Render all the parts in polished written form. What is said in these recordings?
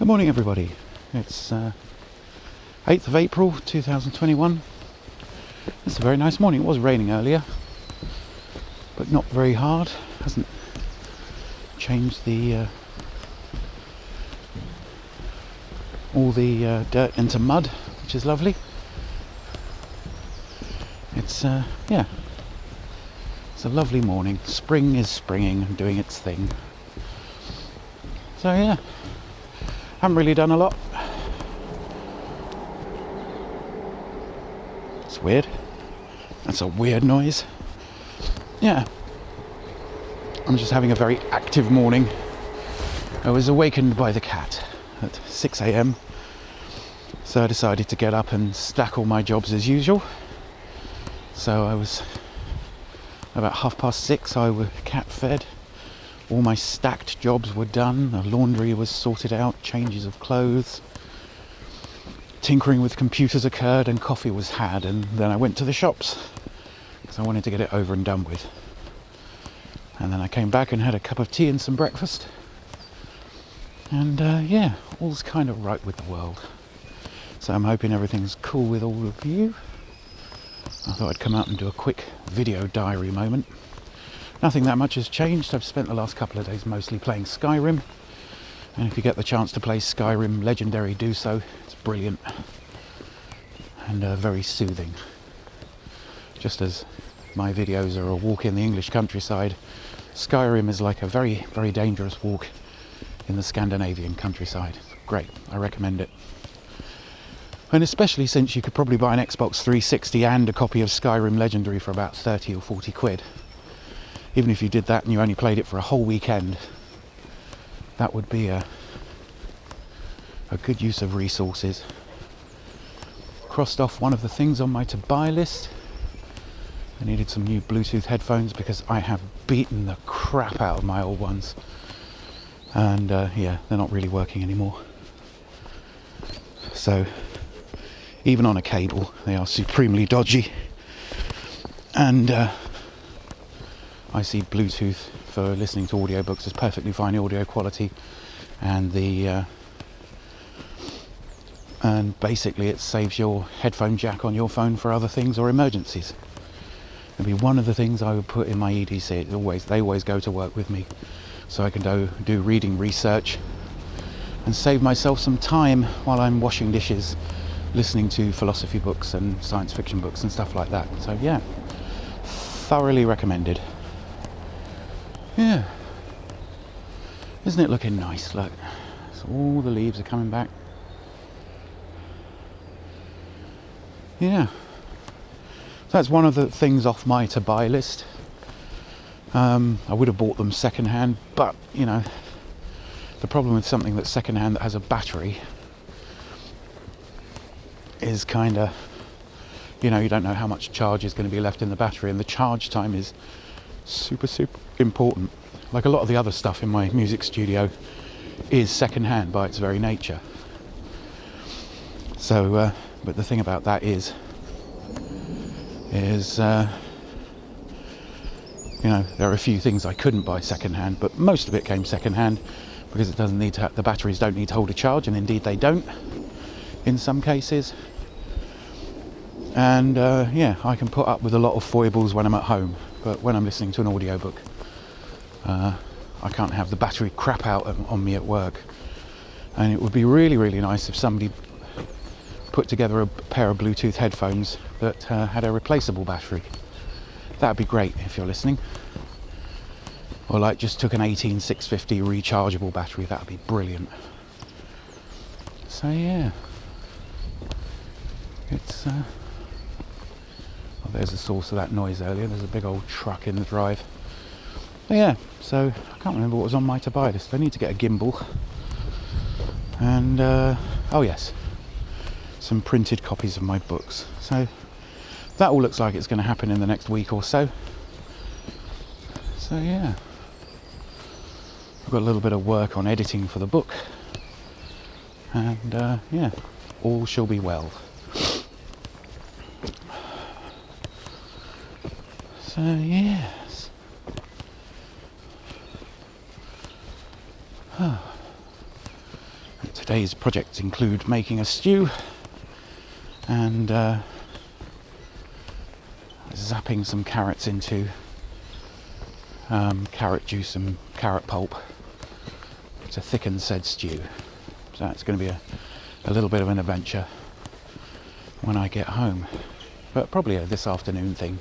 Good morning, everybody. It's 8th of April 2021. It's a very nice morning. It was raining earlier, but not very hard. Hasn't changed the all the dirt into mud, which is lovely. It's yeah, it's a lovely morning. Spring is springing and doing its thing. So yeah, haven't really done a lot. It's weird. That's a weird noise. Yeah, I'm just having a very active morning. I was awakened by the cat at 6 a.m. so I decided to get up and stack all my jobs as usual. So I was about 6:30. I was cat fed. All my stacked jobs were done. The laundry was sorted out. Changes of clothes. Tinkering with computers occurred, and coffee was had. And then I went to the shops because I wanted to get it over and done with. And then I came back and had a cup of tea and some breakfast. And yeah, all's kind of right with the world. So I'm hoping everything's cool with all of you. I thought I'd come out and do a quick video diary moment. Nothing that much has changed. I've spent the last couple of days mostly playing Skyrim. And if you get the chance to play Skyrim Legendary, do so. It's brilliant. And very soothing. Just as my videos are a walk in the English countryside, Skyrim is like a very, very dangerous walk in the Scandinavian countryside. Great, I recommend it. And especially since you could probably buy an Xbox 360 and a copy of Skyrim Legendary for about 30 or 40 quid. Even if you did that and you only played it for a whole weekend, that would be a good use of resources. Crossed off one of the things on my to-buy list. I needed some new Bluetooth headphones because I have beaten the crap out of my old ones. And yeah, they're not really working anymore. So, even on a cable, they are supremely dodgy. And I see Bluetooth for listening to audiobooks as perfectly fine audio quality, and and basically it saves your headphone jack on your phone for other things or emergencies. It'd be one of the things I would put in my EDC. They always go to work with me, so I can do reading research and save myself some time while I'm washing dishes, listening to philosophy books and science fiction books and stuff like that. So yeah, thoroughly recommended. Yeah, isn't it looking nice? Look, so all the leaves are coming back. Yeah, so that's one of the things off my to-buy list. I would have bought them second-hand, but you know, the problem with something that's second-hand that has a battery is kind of, you know, you don't know how much charge is going to be left in the battery, and the charge time is super important. Like a lot of the other stuff in my music studio is second-hand by its very nature. So but the thing about that is you know, there are a few things I couldn't buy second-hand, but most of it came second-hand because it doesn't need to, the batteries don't need to hold a charge, and indeed they don't in some cases. And yeah, I can put up with a lot of foibles when I'm at home, but when I'm listening to an audiobook, I can't have the battery crap out on me at work. And it would be really, really nice if somebody put together a pair of Bluetooth headphones that had a replaceable battery. That'd be great if you're listening. Or like just took an 18650 rechargeable battery. That'd be brilliant. So yeah, it's well, there's the source of that noise earlier. There's a big old truck in the drive. But yeah, so I can't remember what was on my to-buy list. I need to get a gimbal. And oh yes, some printed copies of my books. So that all looks like it's going to happen in the next week or so. So yeah, I've got a little bit of work on editing for the book, and yeah, all shall be well. So yes, today's projects include making a stew and zapping some carrots into carrot juice and carrot pulp to thicken said stew. So that's going to be a little bit of an adventure when I get home, but probably this afternoon thing,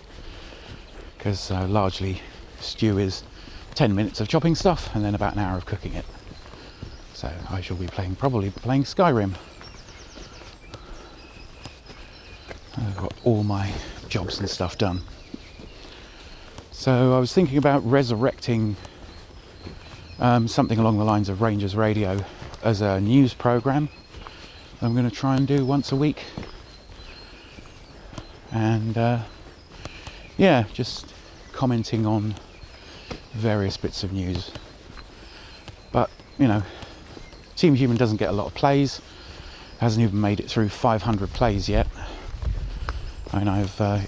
because largely stew is 10 minutes of chopping stuff and then about an hour of cooking it. So I shall be probably playing Skyrim. I've got all my jobs and stuff done. So I was thinking about resurrecting something along the lines of Rangers Radio as a news programme. I'm going to try and do once a week. And yeah, just commenting on various bits of news. But, you know, Team Human doesn't get a lot of plays. Hasn't even made it through 500 plays yet. I mean,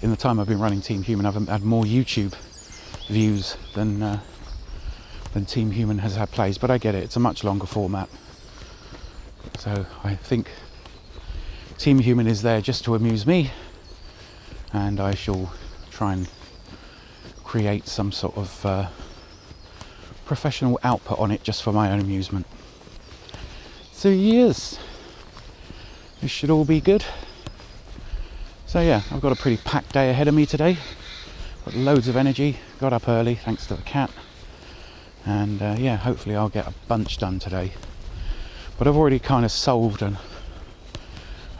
in the time I've been running Team Human, I've had more YouTube views than Team Human has had plays, but I get it, it's a much longer format. So I think Team Human is there just to amuse me, and I shall try and create some sort of professional output on it just for my own amusement. So yes, this should all be good. So yeah, I've got a pretty packed day ahead of me today. Got loads of energy, got up early thanks to the cat, and yeah, hopefully I'll get a bunch done today. But I've already kind of solved an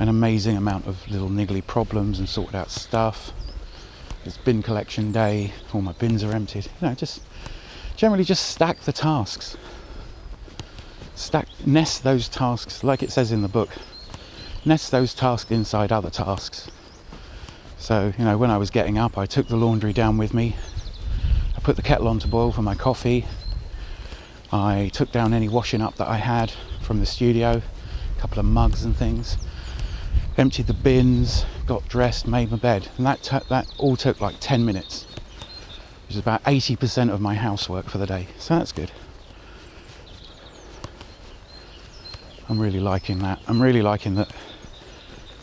amazing amount of little niggly problems and sorted out stuff. It's bin collection day, all my bins are emptied. You know, just generally just stack the tasks. Nest those tasks, like it says in the book. Nest those tasks inside other tasks. So, you know, when I was getting up, I took the laundry down with me. I put the kettle on to boil for my coffee. I took down any washing up that I had from the studio, a couple of mugs and things. Emptied the bins, got dressed, made my bed. And that all took like 10 minutes. Which is about 80% of my housework for the day. So that's good. I'm really liking that. I'm really liking that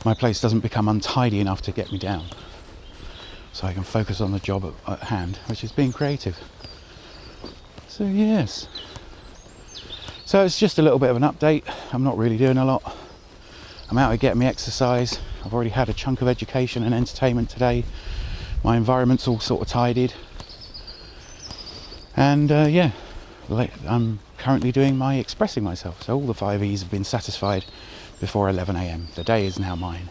my place doesn't become untidy enough to get me down, so I can focus on the job at hand, which is being creative. So yes, so it's just a little bit of an update. I'm not really doing a lot. I'm out getting me exercise. I've already had a chunk of education and entertainment today. My environment's all sort of tidied, and yeah, I'm currently doing my expressing myself, so all the 5 E's have been satisfied before 11 AM. The day is now mine.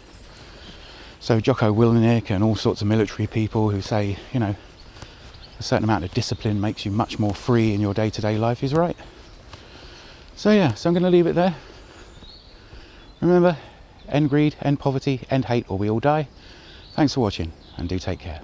So Jocko Willink and all sorts of military people who say, you know, a certain amount of discipline makes you much more free in your day-to-day life is right. So yeah, so I'm going to leave it there. Remember, end greed, end poverty, end hate, or we all die. Thanks for watching, and do take care.